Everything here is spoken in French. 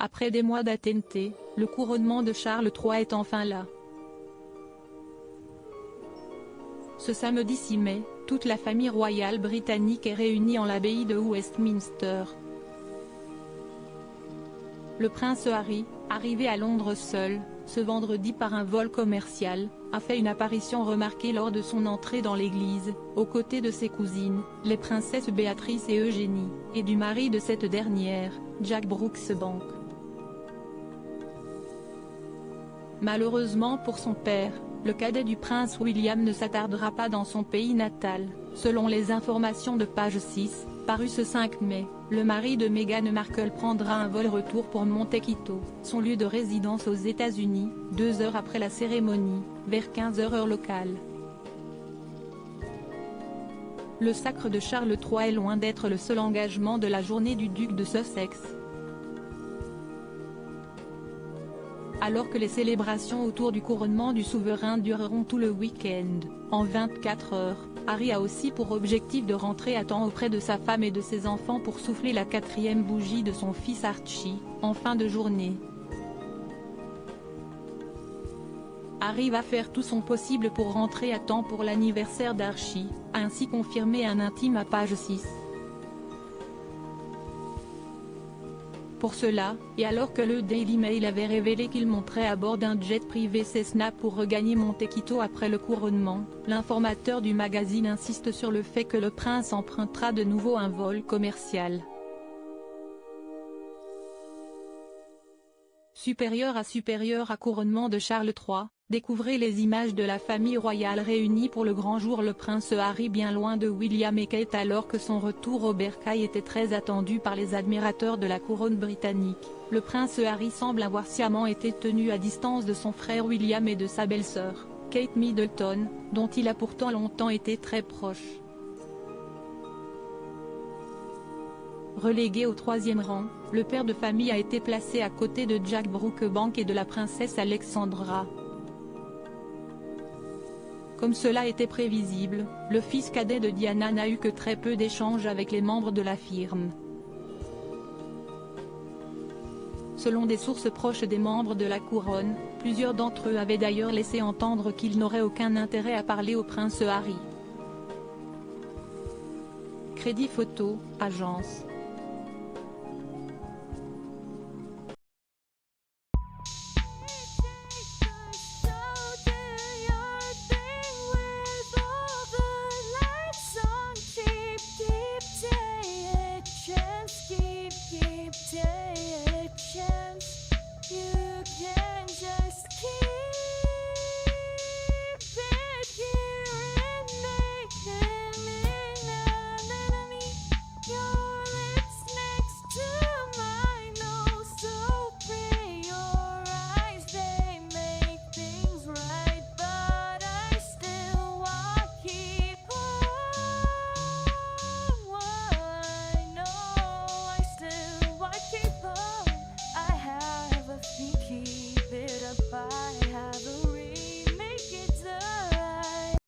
Après des mois d'attente, le couronnement de Charles III est enfin là. Ce samedi 6 mai, toute la famille royale britannique est réunie en l'abbaye de Westminster. Le prince Harry, arrivé à Londres seul, ce vendredi par un vol commercial, a fait une apparition remarquée lors de son entrée dans l'église, aux côtés de ses cousines, les princesses Béatrice et Eugénie, et du mari de cette dernière, Jack Brooksbank. Malheureusement pour son père, le cadet du prince William ne s'attardera pas dans son pays natal. Selon les informations de Page 6, parues ce 5 mai, le mari de Meghan Markle prendra un vol retour pour Montecito, son lieu de résidence aux États-Unis, 2 heures après la cérémonie, vers 15 h heure locale. Le sacre de Charles III est loin d'être le seul engagement de la journée du duc de Sussex. Alors que les célébrations autour du couronnement du souverain dureront tout le week-end, en 24 heures, Harry a aussi pour objectif de rentrer à temps auprès de sa femme et de ses enfants pour souffler la 4e bougie de son fils Archie, en fin de journée. Harry va faire tout son possible pour rentrer à temps pour l'anniversaire d'Archie, a ainsi confirmé un intime à Page 6. Pour cela, et alors que le Daily Mail avait révélé qu'il monterait à bord d'un jet privé Cessna pour regagner Montecito après le couronnement, l'informateur du magazine insiste sur le fait que le prince empruntera de nouveau un vol commercial. Supérieur à couronnement de Charles III, découvrez les images de la famille royale réunie pour le grand jour. Le prince Harry bien loin de William et Kate alors que son retour au bercail était très attendu par les admirateurs de la couronne britannique. Le prince Harry semble avoir sciemment été tenu à distance de son frère William et de sa belle-sœur, Kate Middleton, dont il a pourtant longtemps été très proche. Relégué au 3e rang, le père de famille a été placé à côté de Jack Brooksbank et de la princesse Alexandra. Comme cela était prévisible, le fils cadet de Diana n'a eu que très peu d'échanges avec les membres de la firme. Selon des sources proches des membres de la couronne, plusieurs d'entre eux avaient d'ailleurs laissé entendre qu'ils n'auraient aucun intérêt à parler au prince Harry. Crédit photo, agence.